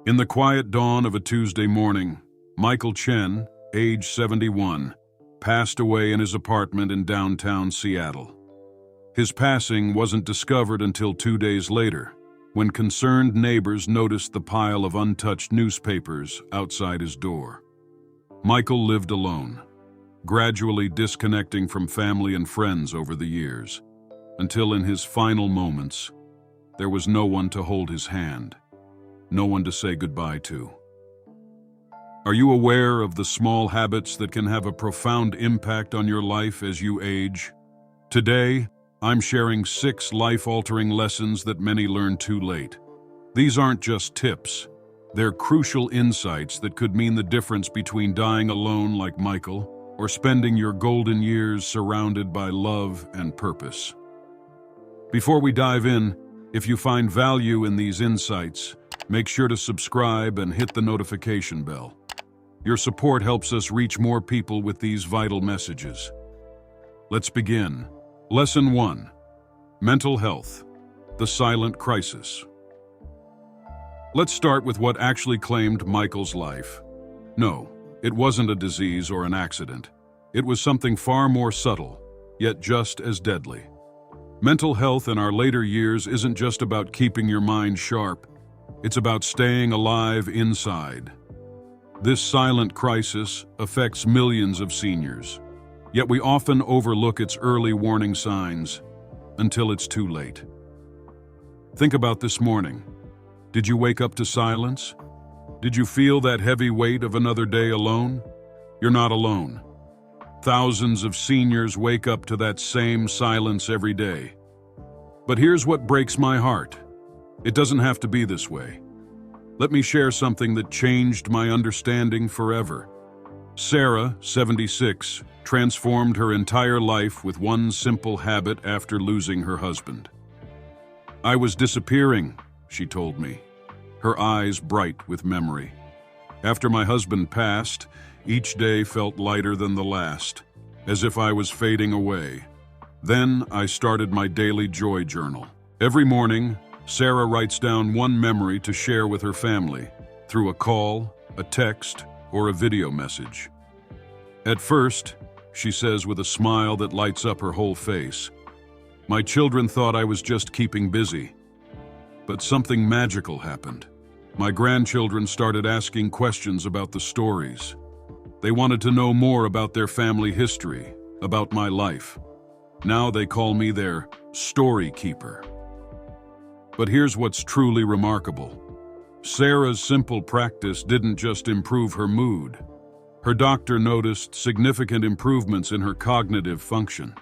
In the quiet dawn of a Tuesday morning, Michael Chen, age 71, passed away in his apartment in downtown Seattle. His passing wasn't discovered until 2 days later, when concerned neighbors noticed the pile of untouched newspapers outside his door. Michael lived alone, gradually disconnecting from family and friends over the years, until in his final moments, there was no one to hold his hand, no one to say goodbye to. Are you aware of the small habits that can have a profound impact on your life as you age? Today, I'm sharing 6 life-altering lessons that many learn too late. These aren't just tips. They're crucial insights that could mean the difference between dying alone like Michael or spending your golden years surrounded by love and purpose. Before we dive in, if you find value in these insights, make sure to subscribe and hit the notification bell. Your support helps us reach more people with these vital messages. Let's begin. Lesson 1. Mental health, the silent crisis. Let's start with what actually claimed Michael's life. No, it wasn't a disease or an accident. It was something far more subtle, yet just as deadly. Mental health in our later years isn't just about keeping your mind sharp. It's about staying alive inside. This silent crisis affects millions of seniors, yet we often overlook its early warning signs until it's too late. Think about this morning. Did you wake up to silence? Did you feel that heavy weight of another day alone? You're not alone. Thousands of seniors wake up to that same silence every day. But here's what breaks my heart. It doesn't have to be this way. Let me share something that changed my understanding forever. Sarah, 76, transformed her entire life with one simple habit after losing her husband. "I was disappearing," she told me, her eyes bright with memory. "After my husband passed, each day felt lighter than the last, as if I was fading away. Then I started my daily joy journal. Every morning, Sarah writes down one memory to share with her family, through a call, a text, or a video message. At first, she says with a smile that lights up her whole face, "My children thought I was just keeping busy." But something magical happened. My grandchildren started asking questions about the stories. They wanted to know more about their family history, about my life. Now they call me their story keeper. But here's what's truly remarkable. Sarah's simple practice didn't just improve her mood. Her doctor noticed significant improvements in her cognitive function.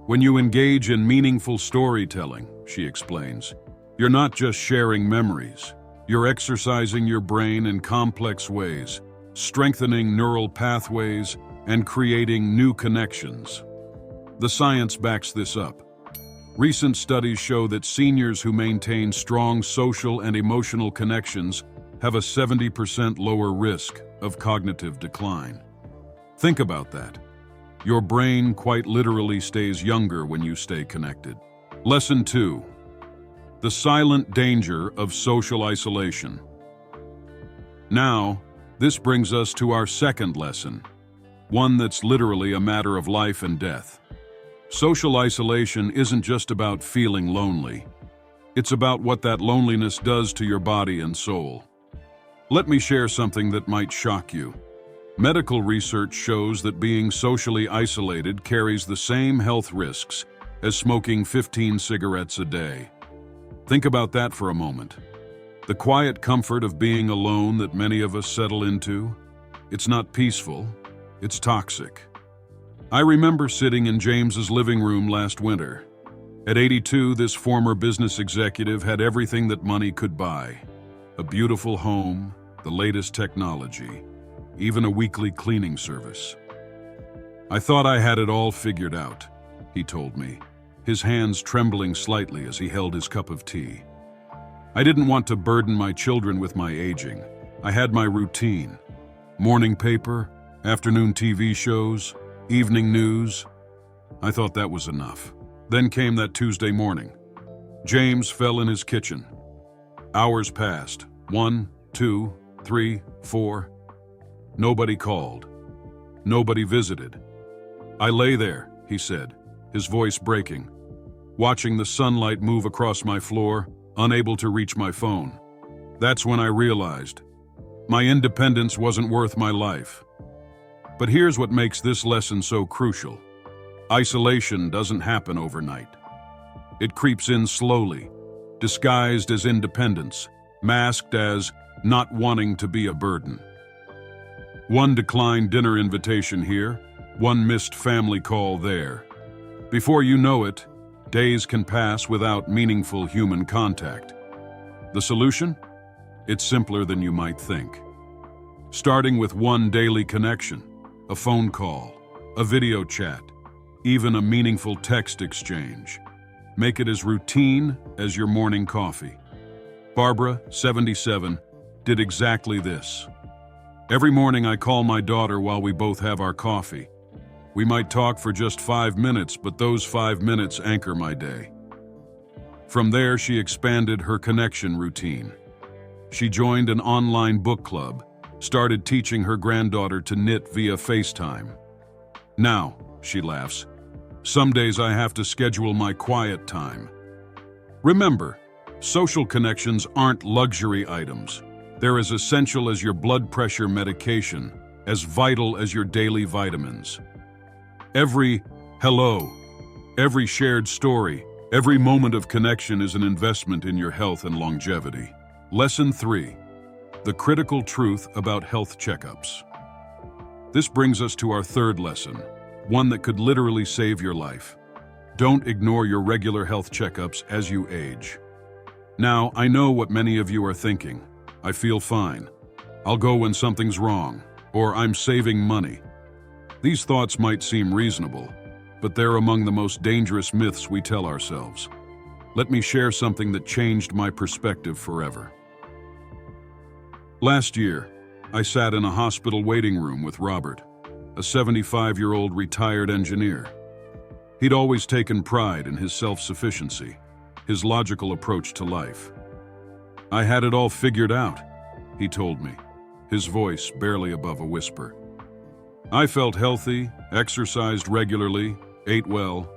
"When you engage in meaningful storytelling," she explains, "you're not just sharing memories. You're exercising your brain in complex ways, strengthening neural pathways, and creating new connections." The science backs this up. Recent studies show that seniors who maintain strong social and emotional connections have a 70% lower risk of cognitive decline. Think about that. Your brain quite literally stays younger when you stay connected. Lesson 2. The silent danger of social isolation. Now, this brings us to our second lesson, one that's literally a matter of life and death. Social isolation isn't just about feeling lonely. It's about what that loneliness does to your body and soul. Let me share something that might shock you. Medical research shows that being socially isolated carries the same health risks as smoking 15 cigarettes a day. Think about that for a moment. The quiet comfort of being alone that many of us settle into, it's not peaceful, it's toxic. I remember sitting in James's living room last winter. At 82, this former business executive had everything that money could buy. A beautiful home, the latest technology, even a weekly cleaning service. "I thought I had it all figured out," he told me, his hands trembling slightly as he held his cup of tea. "I didn't want to burden my children with my aging. I had my routine. Morning paper, afternoon TV shows, evening news. I thought that was enough." Then came that Tuesday morning. James fell in his kitchen. Hours passed, 1, 2, 3, 4. Nobody called. Nobody visited. I lay there, he said, his voice breaking, watching the sunlight move across my floor, unable to reach my phone. That's when I realized my independence wasn't worth my life. But here's what makes this lesson so crucial. Isolation doesn't happen overnight. It creeps in slowly, disguised as independence, masked as not wanting to be a burden. One declined dinner invitation here, one missed family call there. Before you know it, days can pass without meaningful human contact. The solution? It's simpler than you might think. Starting with one daily connection, a phone call, a video chat, even a meaningful text exchange. Make it as routine as your morning coffee. Barbara, 77, did exactly this. Every morning I call my daughter while we both have our coffee. We might talk for just 5 minutes, but those 5 minutes anchor my day. From there, she expanded her connection routine. She joined an online book club, started teaching her granddaughter to knit via FaceTime. Now, she laughs, some days I have to schedule my quiet time. Remember, social connections aren't luxury items. They're as essential as your blood pressure medication, as vital as your daily vitamins. Every hello, every shared story, every moment of connection is an investment in your health and longevity. Lesson 3. The critical truth about health checkups. This brings us to our third lesson, one that could literally save your life. Don't ignore your regular health checkups as you age. Now, I know what many of you are thinking. I feel fine. I'll go when something's wrong, or I'm saving money. These thoughts might seem reasonable, but they're among the most dangerous myths we tell ourselves. Let me share something that changed my perspective forever. Last year, I sat in a hospital waiting room with Robert, a 75-year-old retired engineer. He'd always taken pride in his self-sufficiency, his logical approach to life. I had it all figured out, he told me, his voice barely above a whisper. I felt healthy, exercised regularly, ate well.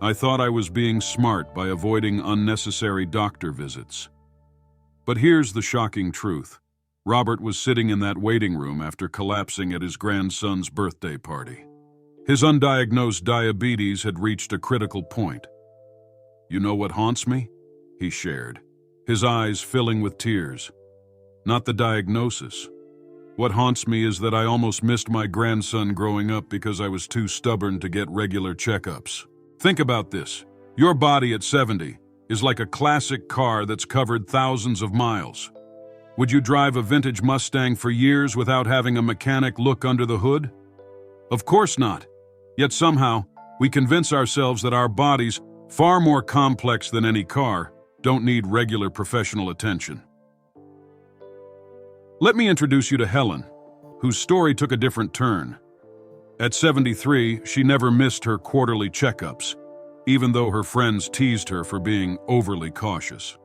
I thought I was being smart by avoiding unnecessary doctor visits. But here's the shocking truth. Robert was sitting in that waiting room after collapsing at his grandson's birthday party. His undiagnosed diabetes had reached a critical point. You know what haunts me? He shared, his eyes filling with tears. Not the diagnosis. What haunts me is that I almost missed my grandson growing up because I was too stubborn to get regular checkups. Think about this. Your body at 70 is like a classic car that's covered thousands of miles. Would you drive a vintage Mustang for years without having a mechanic look under the hood? Of course not. Yet somehow, we convince ourselves that our bodies, far more complex than any car, don't need regular professional attention. Let me introduce you to Helen, whose story took a different turn. At 73, she never missed her quarterly checkups, even though her friends teased her for being overly cautious.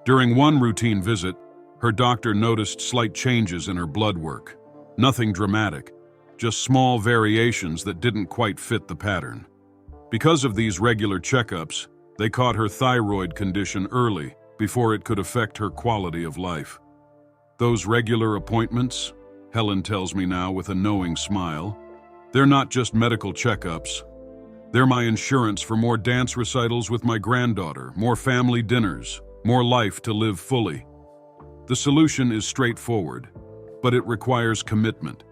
During one routine visit, her doctor noticed slight changes in her blood work. Nothing dramatic, just small variations that didn't quite fit the pattern. Because of these regular checkups, they caught her thyroid condition early before it could affect her quality of life. Those regular appointments, Helen tells me now with a knowing smile, they're not just medical checkups. They're my insurance for more dance recitals with my granddaughter, more family dinners, more life to live fully. The solution is straightforward, but it requires commitment.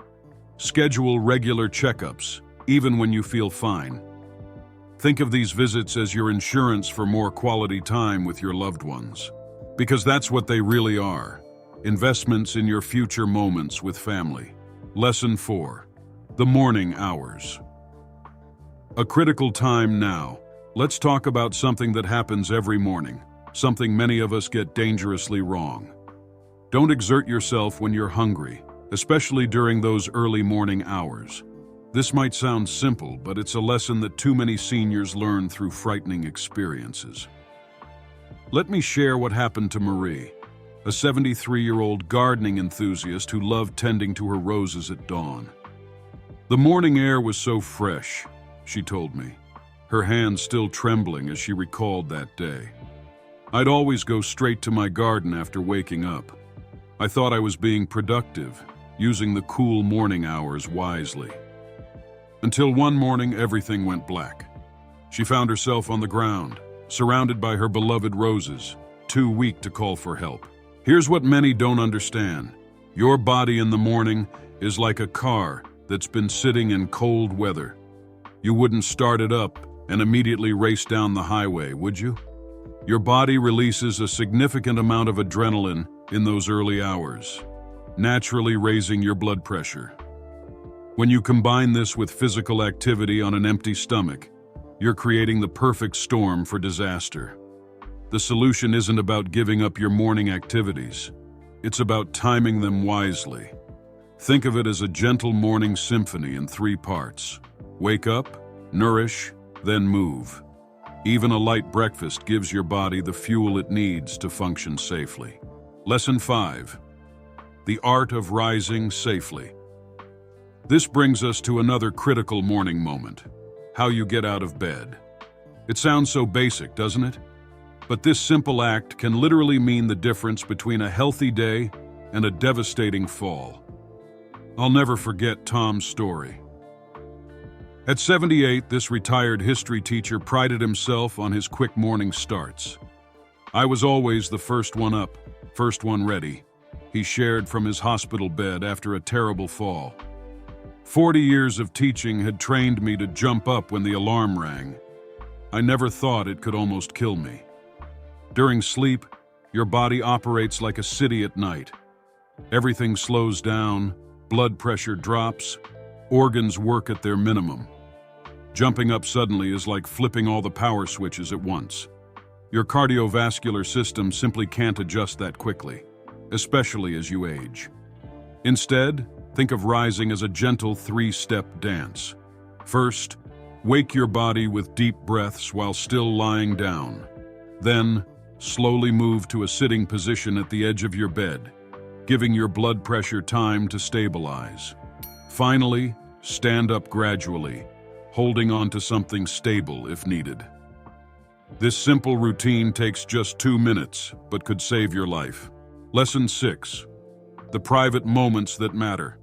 Schedule regular checkups, even when you feel fine. Think of these visits as your insurance for more quality time with your loved ones, because that's what they really are, investments in your future moments with family. Lesson 4. The morning hours. A critical time now. Let's talk about something that happens every morning, something many of us get dangerously wrong. Don't exert yourself when you're hungry, especially during those early morning hours. This might sound simple, but it's a lesson that too many seniors learn through frightening experiences. Let me share what happened to Marie. a 73-year-old gardening enthusiast who loved tending to her roses at dawn. The morning air was so fresh, she told me, her hands still trembling as she recalled that day. I'd always go straight to my garden after waking up. I thought I was being productive, using the cool morning hours wisely. Until one morning, everything went black. She found herself on the ground, surrounded by her beloved roses, too weak to call for help. Here's what many don't understand. Your body in the morning is like a car that's been sitting in cold weather. You wouldn't start it up and immediately race down the highway, would you? Your body releases a significant amount of adrenaline in those early hours, naturally raising your blood pressure. When you combine this with physical activity on an empty stomach, you're creating the perfect storm for disaster. The solution isn't about giving up your morning activities. It's about timing them wisely. Think of it as a gentle morning symphony in 3 parts. Wake up, nourish, then move. Even a light breakfast gives your body the fuel it needs to function safely. Lesson 5. The art of rising safely. This brings us to another critical morning moment: how you get out of bed. It sounds so basic, doesn't it? But this simple act can literally mean the difference between a healthy day and a devastating fall. I'll never forget Tom's story. At 78, this retired history teacher prided himself on his quick morning starts. I was always the first one up, first one ready, he shared from his hospital bed after a terrible fall. 40 years of teaching had trained me to jump up when the alarm rang. I never thought it could almost kill me. During sleep, your body operates like a city at night. Everything slows down, blood pressure drops, organs work at their minimum. Jumping up suddenly is like flipping all the power switches at once. Your cardiovascular system simply can't adjust that quickly, especially as you age. Instead, think of rising as a gentle 3-step dance. First, wake your body with deep breaths while still lying down. Then, slowly move to a sitting position at the edge of your bed, giving your blood pressure time to stabilize. Finally, stand up gradually, holding on to something stable if needed. This simple routine takes just 2 minutes, but could save your life. Lesson 6. The private moments that matter.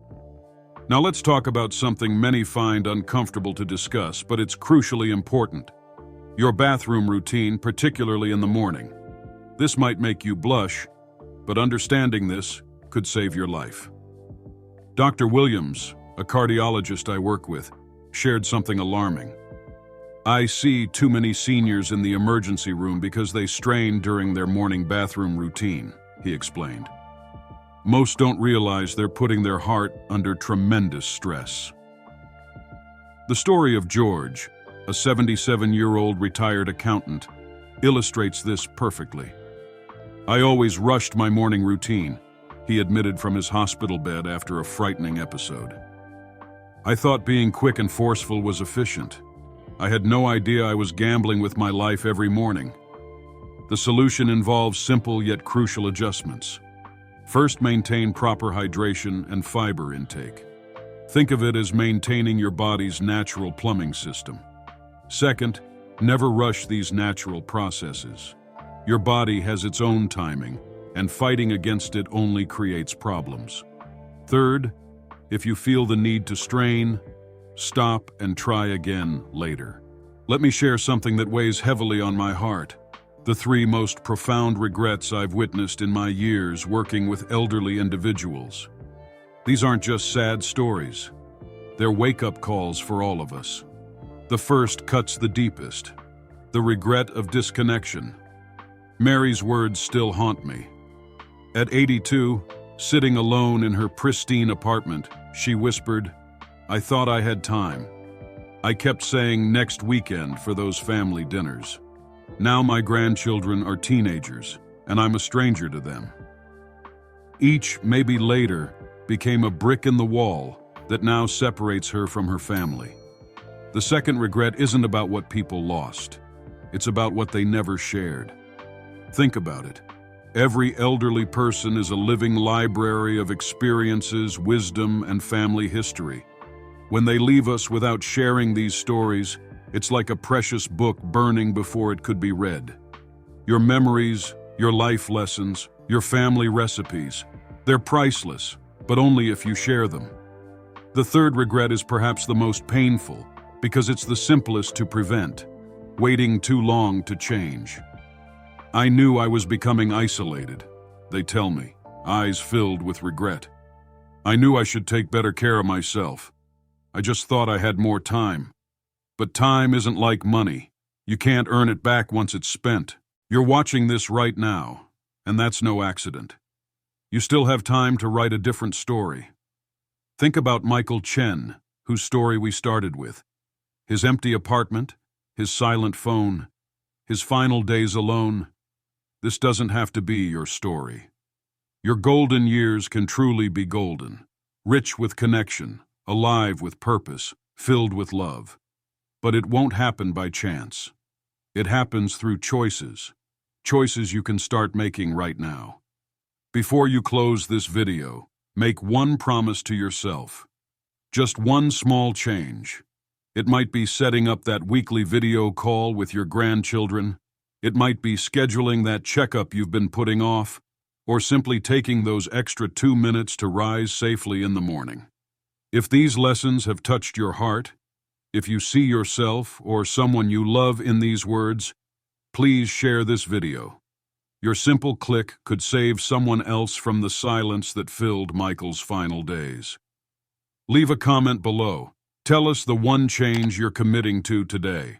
Now let's talk about something many find uncomfortable to discuss, but it's crucially important. Your bathroom routine, particularly in the morning. This might make you blush, but understanding this could save your life. Dr. Williams, a cardiologist I work with, shared something alarming. I see too many seniors in the emergency room because they strain during their morning bathroom routine, he explained. Most don't realize they're putting their heart under tremendous stress. The story of George, a 77-year-old retired accountant, illustrates this perfectly. I always rushed my morning routine, he admitted from his hospital bed after a frightening episode. I thought being quick and forceful was efficient. I had no idea I was gambling with my life every morning. The solution involves simple yet crucial adjustments. First, maintain proper hydration and fiber intake. Think of it as maintaining your body's natural plumbing system. Second, never rush these natural processes. Your body has its own timing, and fighting against it only creates problems. Third, if you feel the need to strain, stop and try again later. Let me share something that weighs heavily on my heart. The 3 most profound regrets I've witnessed in my years working with elderly individuals. These aren't just sad stories. They're wake-up calls for all of us. The first cuts the deepest. The regret of disconnection. Mary's words still haunt me. At 82, sitting alone in her pristine apartment, she whispered, "I thought I had time. I kept saying next weekend for those family dinners. Now my grandchildren are teenagers, and I'm a stranger to them." Each, maybe later, became a brick in the wall that now separates her from her family. The second regret isn't about what people lost. It's about what they never shared. Think about it. Every elderly person is a living library of experiences, wisdom, and family history. When they leave us without sharing these stories, it's like a precious book burning before it could be read. Your memories, your life lessons, your family recipes, they're priceless, but only if you share them. The third regret is perhaps the most painful, because it's the simplest to prevent: waiting too long to change. I knew I was becoming isolated, they tell me, eyes filled with regret. I knew I should take better care of myself. I just thought I had more time. But time isn't like money. You can't earn it back once it's spent. You're watching this right now, and that's no accident. You still have time to write a different story. Think about Michael Chen, whose story we started with. His empty apartment, his silent phone, his final days alone. This doesn't have to be your story. Your golden years can truly be golden, rich with connection, alive with purpose, filled with love. But it won't happen by chance. It happens through choices you can start making right now. Before you close this video, make one promise to yourself. Just one small change. It might be setting up that weekly video call with your grandchildren. It might be scheduling that checkup you've been putting off, or simply taking those extra 2 minutes to rise safely in the morning. If these lessons have touched your heart, if you see yourself or someone you love in these words, please share this video. Your simple click could save someone else from the silence that filled Michael's final days. Leave a comment below. Tell us the one change you're committing to today.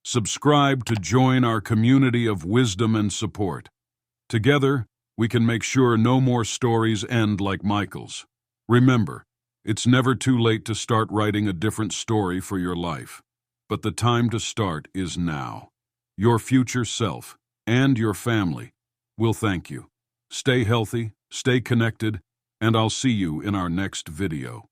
Subscribe to join our community of wisdom and support. Together, we can make sure no more stories end like Michael's. Remember, it's never too late to start writing a different story for your life. But the time to start is now. Your future self and your family will thank you. Stay healthy, stay connected, and I'll see you in our next video.